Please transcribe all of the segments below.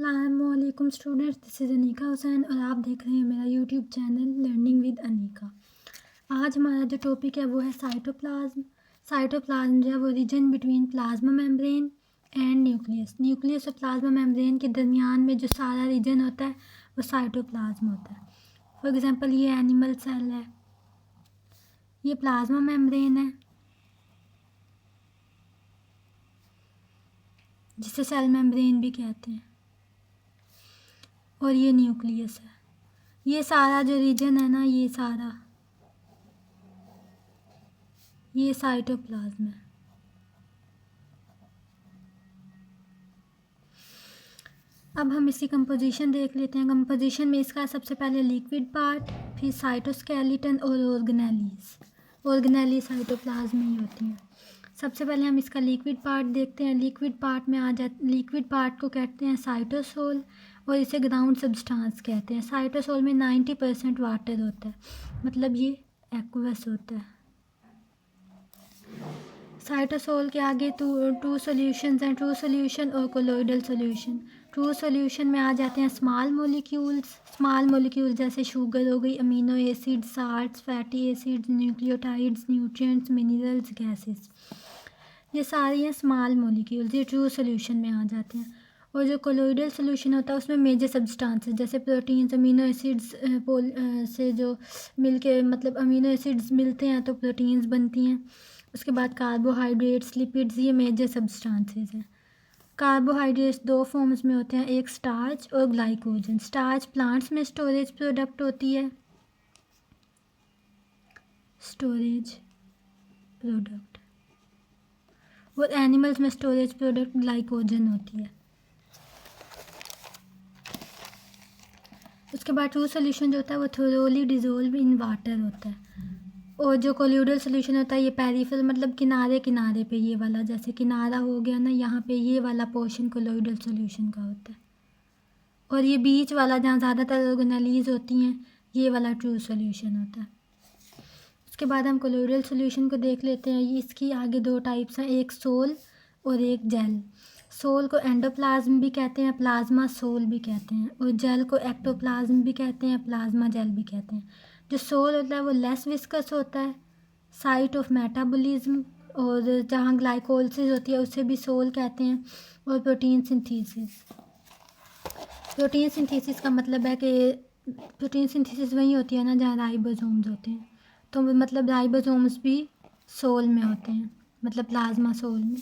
अस्सलामुअलैकुम students, this is Anika Hussain और आप देख रहे हैं मेरा YouTube channel learning with Anika. आज हमारा जो टॉपिक है वो है साइटोप्लाज्म। साइटोप्लाज्म जो है वो region between plasma membrane and nucleus. Nucleus और प्लाज्मा मेम्ब्रेन के दरमियान में जो सारा रीजन होता है वो साइटोप्लाज्म होता है। फॉर एग्ज़ाम्पल ये एनिमल सेल है, ये प्लाज्मा मेम्ब्रेन है जिसे सेल मेम्ब्रेन भी कहते हैं, और ये न्यूक्लियस है। ये सारा जो रीजन है ना, ये साइटोप्लाज्म है। अब हम इसकी कंपोजिशन देख लेते हैं। कंपोजिशन में इसका सबसे पहले लिक्विड पार्ट, फिर साइटोस्केलेटन और ऑर्गेनेली साइटोप्लाज्म में ही होती हैं। सबसे पहले हम इसका लिक्विड पार्ट देखते हैं। लिक्विड पार्ट को कहते हैं साइटोसोल और इसे ग्राउंड सब्सटेंस कहते हैं। साइटोसोल में 90% वाटर होता है, मतलब ये एक्वस होता है। साइटोसोल के आगे टू सॉल्यूशंस हैं, ट्रू सॉल्यूशन और कोलोइडल सॉल्यूशन। ट्रू सॉल्यूशन में आ जाते हैं स्मॉल मॉलिक्यूल्स जैसे शुगर हो गई, amino acid, salts, fatty acids, nucleotides, nutrients, minerals, gases. ये सारी हैं स्मॉल मॉलिक्यूल्स, ये ट्रू सॉल्यूशन में आ जाते हैं। और जो कोलोइडल सॉल्यूशन होता है उसमें मेजर सब्सटेंसेस जैसे प्रोटीन्स, अमीनो एसिड्स से जो मिलके मतलब अमीनो एसिड्स मिलते हैं तो प्रोटीन्स बनती हैं। उसके बाद कार्बोहाइड्रेट्स, लिपिड्स, ये मेजर सब्सटेंसेस हैं। कार्बोहाइड्रेट्स दो फॉर्म्स में होते हैं, एक स्टार्च और ग्लाइकोजन। स्टार्च प्लांट्स में स्टोरेज प्रोडक्ट होती है, और एनिमल्स में स्टोरेज प्रोडक्ट ग्लाइकोजन होती है। उसके बाद ट्रू सोल्यूशन जो होता है वो थोरोली डिजोल्व इन वाटर होता है। और जो कोलोइडल सोल्यूशन होता है ये पेरिफेरल मतलब किनारे किनारे पे, ये वाला जैसे किनारा हो गया ना, यहाँ पे ये वाला पोर्शन कोलोइडल सोल्यूशन का होता है। और ये बीच वाला जहाँ ज़्यादातर ऑर्गेनेलीज होती हैं, ये वाला ट्रू सोल्यूशन होता है। उसके बाद हम कोलोइडल सोल्यूशन को देख लेते हैं। ये इसकी आगे दो टाइप्स हैं, एक सोल और एक जेल। सोल को एंडोप्लाज्म भी कहते हैं, प्लाज्मा सोल भी कहते हैं, और जेल को एक्टोप्लाज्म भी कहते हैं, प्लाज्मा जेल भी कहते हैं। जो सोल होता है वो लेस विस्कस होता है, साइट ऑफ मेटाबॉलिज्म, और जहाँ ग्लाइकोलिसिस होती है उसे भी सोल कहते हैं। और प्रोटीन सिंथेसिस का मतलब है कि प्रोटीन सिंथेसिस वही होती है ना जहाँ राइबोसोम्स होते हैं, तो मतलब राइबोसोम्स भी सोल में होते हैं, मतलब प्लाज्मा सोल में।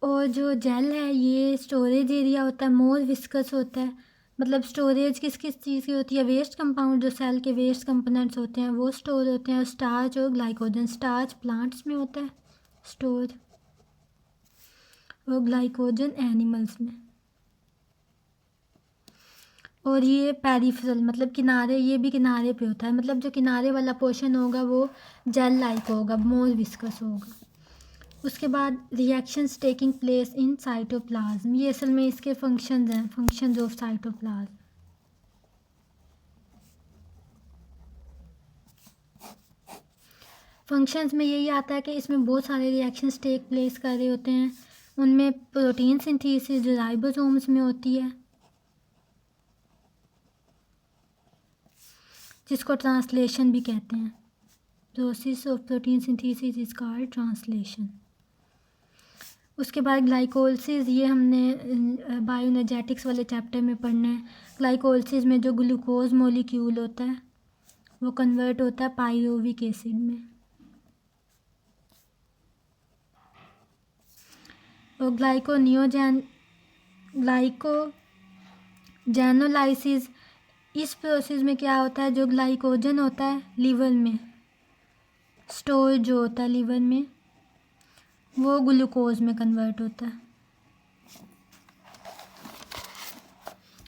और जो जेल है ये स्टोरेज एरिया होता है, मोर विस्कस होता है। मतलब स्टोरेज किस किस चीज़ की होती है, वेस्ट कंपाउंड, जो सेल के वेस्ट कंपोनेंट्स होते हैं वो स्टोर होते हैं। स्टार्च और ग्लाइकोजन, स्टार्च प्लांट्स में होता है स्टोर, और ग्लाइकोजन एनिमल्स में। और ये पेरिफेरल मतलब किनारे, ये भी किनारे पे होता है, मतलब जो किनारे वाला पोर्शन होगा वो जेल लाइक होगा, मोर विस्कस होगा। उसके बाद reactions taking place in cytoplasm, ये असल में इसके फंक्शंस हैं, फंक्शंस ऑफ साइटोप्लाज्म। फंक्शंस में यही आता है कि इसमें बहुत सारे रिएक्शंस टेक प्लेस कर रहे होते हैं। उनमें प्रोटीन सिंथेसिस जो राइबोसोम्स में होती है, जिसको ट्रांसलेशन भी कहते हैं। Process of protein synthesis is called translation. उसके बाद ग्लाइकोलिसिस, ये हमने बायोएनर्जेटिक्स वाले चैप्टर में पढ़ना है। ग्लाइकोलिसिस में जो ग्लूकोज मॉलिक्यूल होता है वो कन्वर्ट होता है पाइरुविक एसिड में। और ग्लाइकोजेनोलाइसिस, इस प्रोसेस में क्या होता है, जो ग्लाइकोजन होता है लीवर में स्टोर जो होता है लीवर में, वो ग्लूकोज में कन्वर्ट होता है।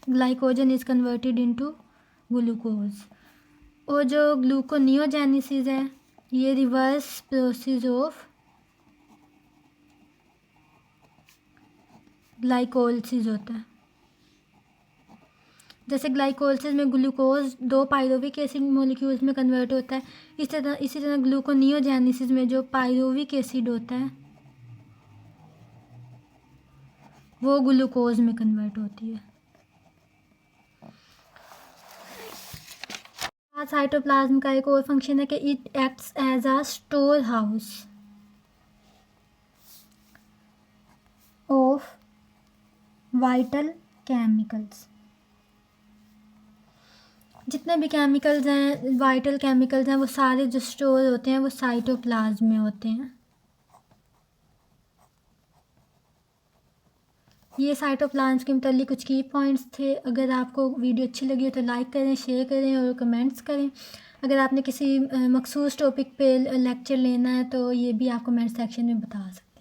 Glycogen is converted into glucose. और जो ग्लूकोनियोजेनेसिस है ये रिवर्स प्रोसेस ऑफ ग्लाइकोलिसिस होता है। जैसे ग्लाइकोलिसिस में ग्लूकोज दो पाइरुविक एसिड मॉलिक्यूल्स में कन्वर्ट होता है, इसी तरह ग्लूकोनियोजेनेसिस में जो पाइरुविक एसिड होता है वो ग्लूकोज में कन्वर्ट होती है। साइटोप्लाज्म का एक और फंक्शन है कि it acts as a store house of vital chemicals. जितने भी केमिकल्स हैं, वाइटल केमिकल्स हैं, वो सारे जो स्टोर होते हैं वो साइटोप्लाज्म में होते हैं। ये साइटोप्लाज्म के मतलब कुछ की पॉइंट्स थे। अगर आपको वीडियो अच्छी लगी हो तो लाइक करें, शेयर करें और कमेंट्स करें। अगर आपने किसी मखसूस टॉपिक पे लेक्चर लेना है तो ये भी आप कमेंट सेक्शन में बता सकते हैं।